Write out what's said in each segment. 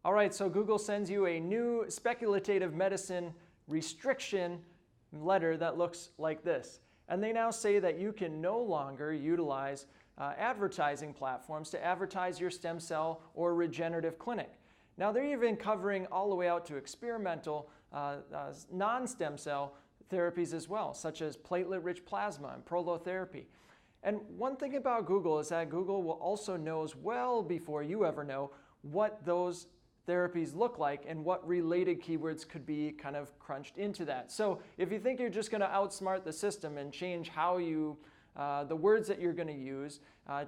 All right, so Google sends you a new speculative medicine restriction letter that looks like this. And they now say that you can no longer utilize advertising platforms to advertise your stem cell or regenerative clinic. Now they're even covering all the way out to experimental non-stem cell therapies as well, such as platelet rich plasma and prolotherapy. And one thing about Google is that Google will also knows well before you ever know what those therapies look like and what related keywords could be kind of crunched into that. So if you think you're just going to outsmart the system and change how you, the words that you're going to use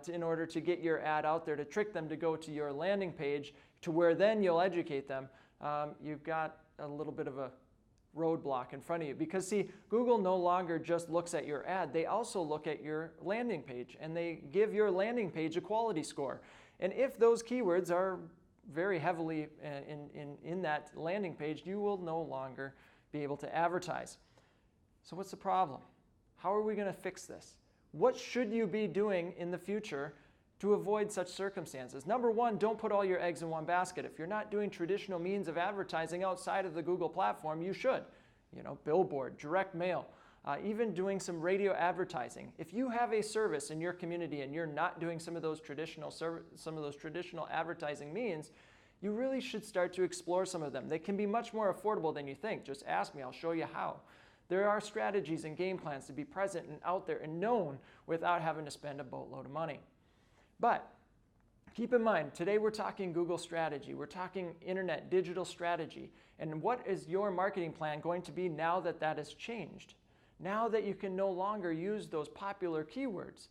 in order to get your ad out there to trick them to go to your landing page to where then you'll educate them, you've got a little bit of a roadblock in front of you. Because see, Google no longer just looks at your ad, they also look at your landing page and they give your landing page a quality score. And if those keywords are very heavily in that landing page, you will no longer be able to advertise. So what's the problem? How are we going to fix this? What should you be doing in the future to avoid such circumstances? Number one, don't put all your eggs in one basket. If you're not doing traditional means of advertising outside of the Google platform, you should. You know, billboard, direct mail, even doing some radio advertising. If you have a service in your community and you're not doing some of those traditional advertising means, you really should start to explore some of them. They can be much more affordable than you think. Just ask me, I'll show you how. There are strategies and game plans to be present and out there and known without having to spend a boatload of money. But keep in mind, today we're talking Google strategy. We're talking internet digital strategy. And what is your marketing plan going to be now that that has changed? Now that you can no longer use those popular keywords?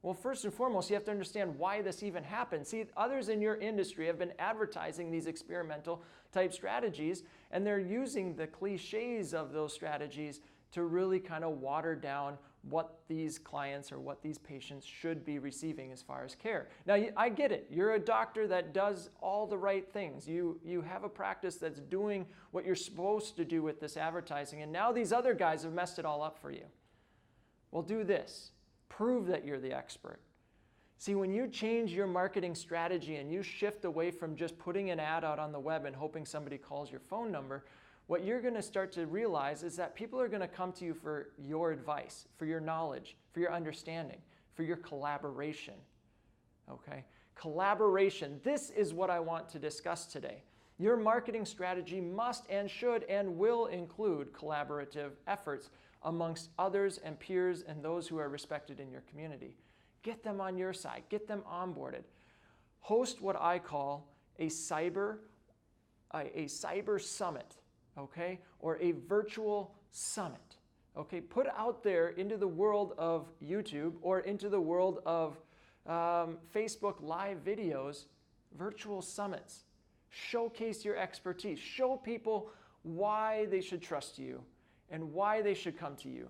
Well, first and foremost, you have to understand why this even happened. See, others in your industry have been advertising these experimental type strategies, and they're using the cliches of those strategies to really kind of water down what these clients or what these patients should be receiving as far as care. Now, I get it. You're a doctor that does all the right things. You have a practice that's doing what you're supposed to do with this advertising, and now these other guys have messed it all up for you. Well, do this. Prove that you're the expert. See, when you change your marketing strategy and you shift away from just putting an ad out on the web and hoping somebody calls your phone number, what you're going to start to realize is that people are going to come to you for your advice, for your knowledge, for your understanding, for your collaboration. Okay? Collaboration. This is what I want to discuss today. Your marketing strategy must and should and will include collaborative efforts amongst others and peers and those who are respected in your community. Get them on your side. Get them onboarded. Host what I call a cyber summit. Okay, or a virtual summit. Okay, put out there into the world of YouTube or into the world of Facebook live videos, virtual summits. Showcase your expertise. Show people why they should trust you and why they should come to you.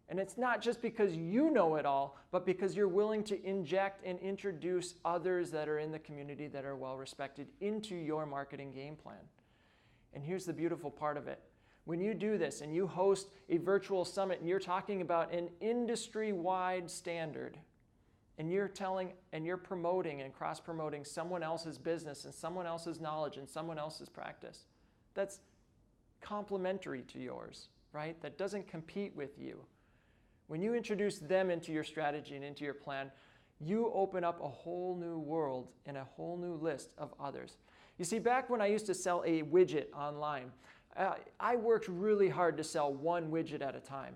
And it's not just because you know it all, but because you're willing to inject and introduce others that are in the community that are well respected into your marketing game plan. And here's the beautiful part of it. When you do this and you host a virtual summit and you're talking about an industry-wide standard, and you're telling and you're promoting and cross-promoting someone else's business and someone else's knowledge and someone else's practice, that's complementary to yours, right? That doesn't compete with you. When you introduce them into your strategy and into your plan, you open up a whole new world and a whole new list of others. You see, back when I used to sell a widget online, I worked really hard to sell one widget at a time.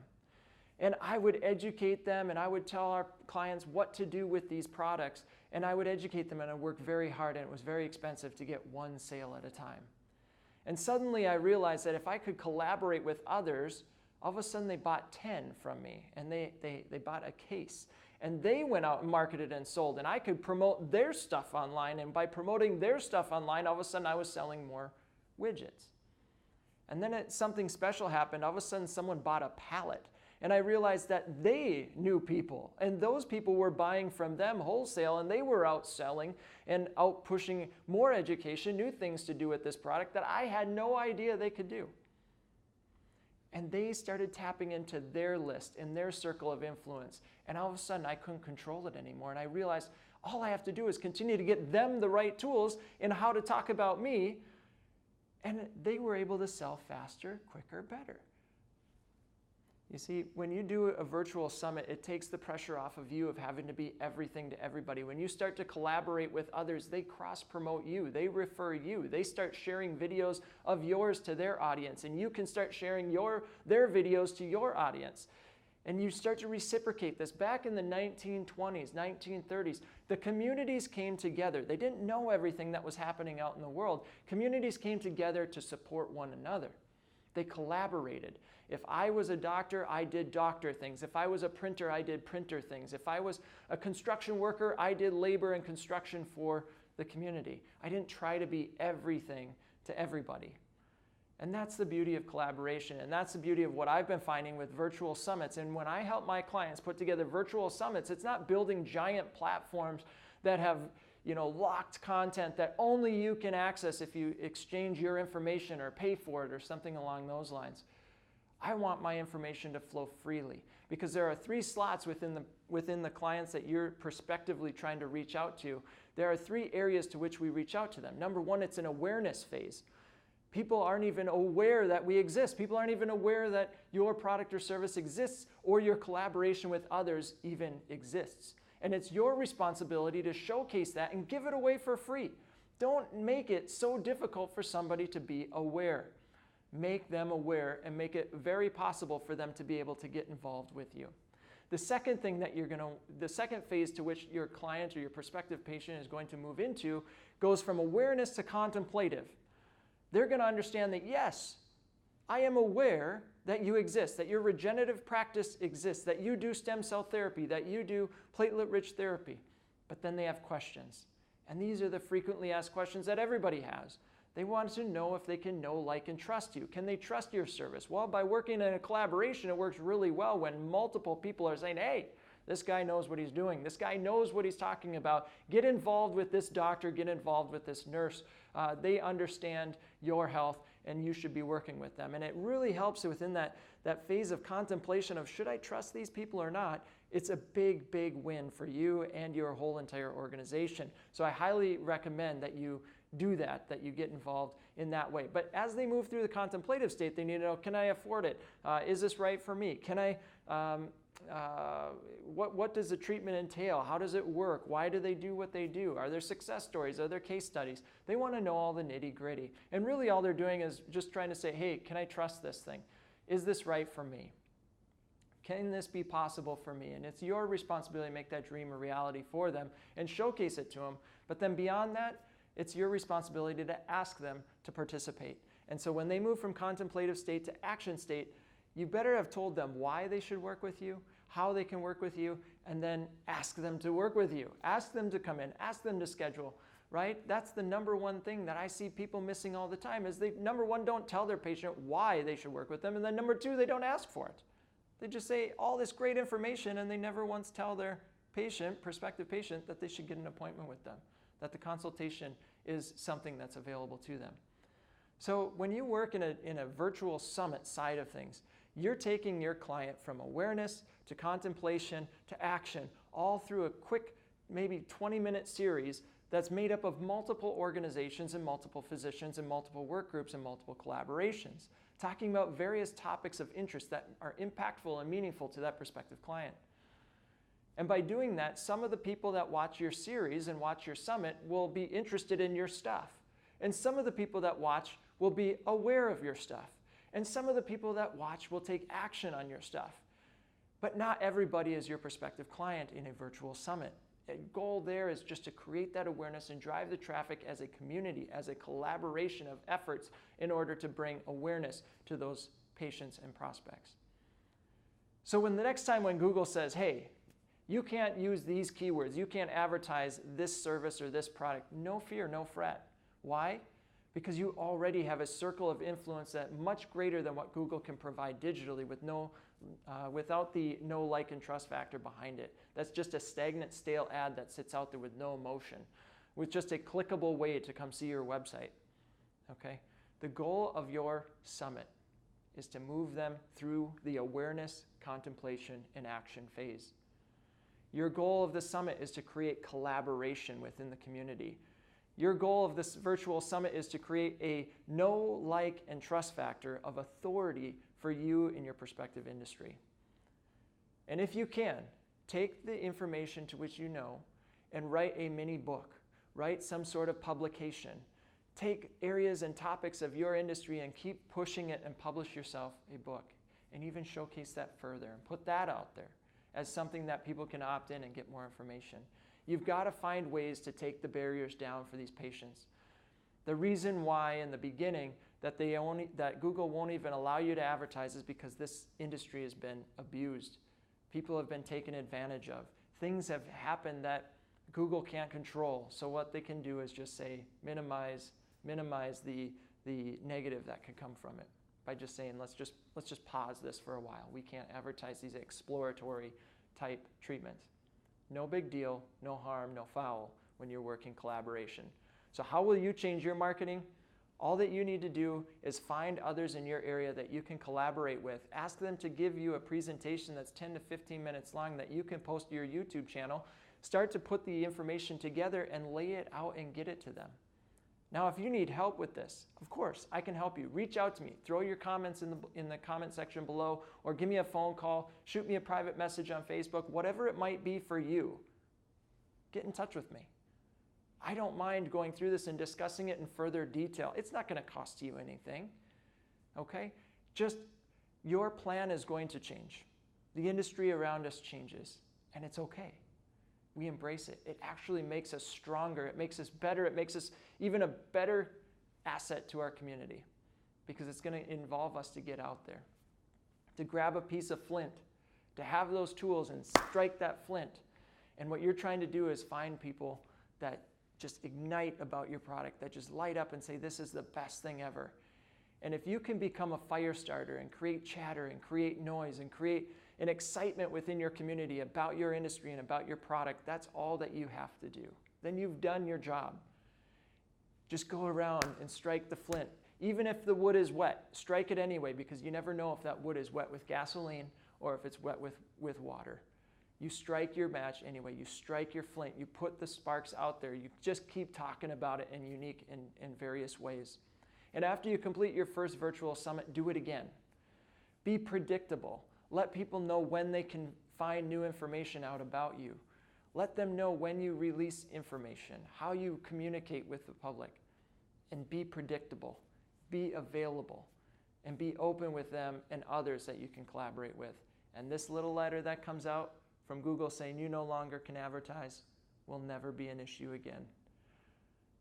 And I would educate them and I would tell our clients what to do with these products. And I would educate them and I worked very hard and it was very expensive to get one sale at a time. And suddenly I realized that if I could collaborate with others, all of a sudden they bought 10 from me and they bought a case. And they went out and marketed and sold, and I could promote their stuff online, and by promoting their stuff online, all of a sudden I was selling more widgets. And then something special happened. All of a sudden someone bought a pallet, and I realized that they knew people, and those people were buying from them wholesale, and they were out selling and out pushing more education, new things to do with this product that I had no idea they could do. And they started tapping into their list and their circle of influence. And all of a sudden, I couldn't control it anymore. And I realized All I have to do is continue to get them the right tools in how to talk about me, and they were able to sell faster, quicker, better. You see, when you do a virtual summit, it takes the pressure off of you of having to be everything to everybody. When you start to collaborate with others, they cross-promote you, they refer you, they start sharing videos of yours to their audience, and you can start sharing their videos to your audience. And you start to reciprocate this. Back in the 1920s, 1930s, the communities came together. They didn't know everything that was happening out in the world. Communities came together to support one another. They collaborated. If I was a doctor, I did doctor things. If I was a printer, I did printer things. If I was a construction worker, I did labor and construction for the community. I didn't try to be everything to everybody. And that's the beauty of collaboration, and that's the beauty of what I've been finding with virtual summits. And when I help my clients put together virtual summits, it's not building giant platforms that have, locked content that only you can access if you exchange your information or pay for it or something along those lines. I want my information to flow freely, because there are 3 slots within the clients that you're prospectively trying to reach out to. There are 3 areas to which we reach out to them. Number 1, it's an awareness phase. People aren't even aware that we exist. People aren't even aware that your product or service exists, or your collaboration with others even exists. And it's your responsibility to showcase that and give it away for free. Don't make it so difficult for somebody to be aware. Make them aware and make it very possible for them to be able to get involved with you. The second thing that the second phase to which your client or your prospective patient is going to move into goes from awareness to contemplative. They're going to understand that, yes, I am aware that you exist, that your regenerative practice exists, that you do stem cell therapy, that you do platelet-rich therapy. But then they have questions. And these are the frequently asked questions that everybody has. They want to know if they can know, like, and trust you. Can they trust your service? Well, by working in a collaboration, it works really well when multiple people are saying, hey, this guy knows what he's doing. This guy knows what he's talking about. Get involved with this doctor. Get involved with this nurse. They understand your health, and you should be working with them. And it really helps within that phase of contemplation of, should I trust these people or not? It's a big, big win for you and your whole entire organization. So I highly recommend that you do that you get involved in that way. But as they move through the contemplative state, they need to know, can I afford it? Is this right for me? Can I... what does the treatment entail? How does it work? Why do they do what they do? Are there success stories? Are there case studies? They want to know all the nitty-gritty. And really all they're doing is just trying to say, hey, can I trust this thing? Is this right for me? Can this be possible for me? And it's your responsibility to make that dream a reality for them and showcase it to them. But then beyond that, it's your responsibility to ask them to participate. And so when they move from contemplative state to action state, you better have told them why they should work with you, how they can work with you, and then ask them to work with you. Ask them to come in, ask them to schedule, right? That's the number one thing that I see people missing all the time is they, number one, don't tell their patient why they should work with them, and then number two, they don't ask for it. They just say all this great information, and they never once tell their patient, prospective patient, that they should get an appointment with them, that the consultation is something that's available to them. So when you work in a virtual summit side of things, you're taking your client from awareness to contemplation to action, all through a quick, maybe 20-minute series that's made up of multiple organizations and multiple physicians and multiple work groups and multiple collaborations, talking about various topics of interest that are impactful and meaningful to that prospective client. And by doing that, some of the people that watch your series and watch your summit will be interested in your stuff. And some of the people that watch will be aware of your stuff. And some of the people that watch will take action on your stuff. But not everybody is your prospective client in a virtual summit. The goal there is just to create that awareness and drive the traffic as a community, as a collaboration of efforts in order to bring awareness to those patients and prospects. So when the next time when Google says, hey, you can't use these keywords, you can't advertise this service or this product, no fear, no fret. Why? Because you already have a circle of influence that much greater than what Google can provide digitally with without the no like and trust factor behind it. That's just a stagnant, stale ad that sits out there with no emotion, with just a clickable way to come see your website. Okay? The goal of your summit is to move them through the awareness, contemplation, and action phase. Your goal of the summit is to create collaboration within the community. Your goal of this virtual summit is to create a know, like, and trust factor of authority for you in your prospective industry. And if you can, take the information to which you know and write a mini book, write some sort of publication. Take areas and topics of your industry and keep pushing it and publish yourself a book. And even showcase that further and put that out there as something that people can opt in and get more information. You've got to find ways to take the barriers down for these patients. The reason why in the beginning that Google won't even allow you to advertise is because this industry has been abused. People have been taken advantage of. Things have happened that Google can't control. So what they can do is just say minimize the negative that could come from it by just saying let's just pause this for a while. We can't advertise these exploratory type treatments. No big deal, no harm, no foul when you're working collaboration. So how will you change your marketing? All that you need to do is find others in your area that you can collaborate with. Ask them to give you a presentation that's 10 to 15 minutes long that you can post to your YouTube channel. Start to put the information together and lay it out and get it to them. Now, if you need help with this, of course, I can help you. Reach out to me. Throw your comments in the comment section below, or give me a phone call, shoot me a private message on Facebook, whatever it might be for you. Get in touch with me. I don't mind going through this and discussing it in further detail. It's not going to cost you anything, okay? Just your plan is going to change. The industry around us changes, and it's okay. We embrace it. It actually makes us stronger. It makes us better. It makes us even a better asset to our community because it's going to involve us to get out there, to grab a piece of flint, to have those tools and strike that flint. And what you're trying to do is find people that just ignite about your product, that just light up and say, this is the best thing ever. And if you can become a fire starter and create chatter and create noise and create an excitement within your community about your industry and about your product, that's all that you have to do. Then you've done your job. Just go around and strike the flint. Even if the wood is wet, strike it anyway, because you never know if that wood is wet with gasoline or if it's wet with water. You strike your match anyway. You strike your flint. You put the sparks out there. You just keep talking about it in unique and various ways. And after you complete your first virtual summit, do it again. Be predictable. Let people know when they can find new information out about you. Let them know when you release information, how you communicate with the public. And be predictable. Be available. And be open with them and others that you can collaborate with. And this little letter that comes out from Google saying you no longer can advertise will never be an issue again.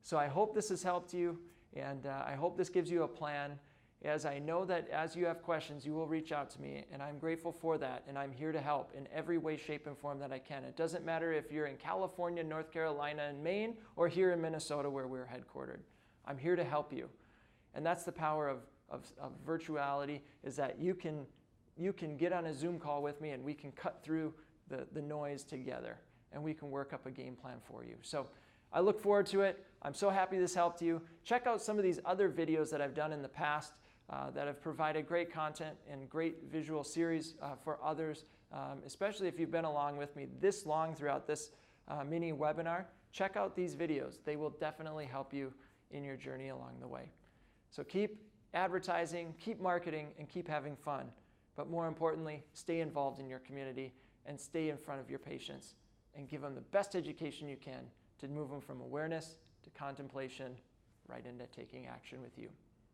So I hope this has helped you, and I hope this gives you a plan. As I know that as you have questions, you will reach out to me, and I'm grateful for that, and I'm here to help in every way, shape, and form that I can. It doesn't matter if you're in California, North Carolina, and Maine, or here in Minnesota where we're headquartered. I'm here to help you. And that's the power of virtuality, is that you can get on a Zoom call with me and we can cut through the noise together, and we can work up a game plan for you. So I look forward to it. I'm so happy this helped you. Check out some of these other videos that I've done in the past that have provided great content and great visual series for others, especially if you've been along with me this long throughout this mini webinar. Check out these videos. They will definitely help you in your journey along the way. So keep advertising, keep marketing, and keep having fun. But more importantly, stay involved in your community and stay in front of your patients and give them the best education you can to move them from awareness to contemplation right into taking action with you.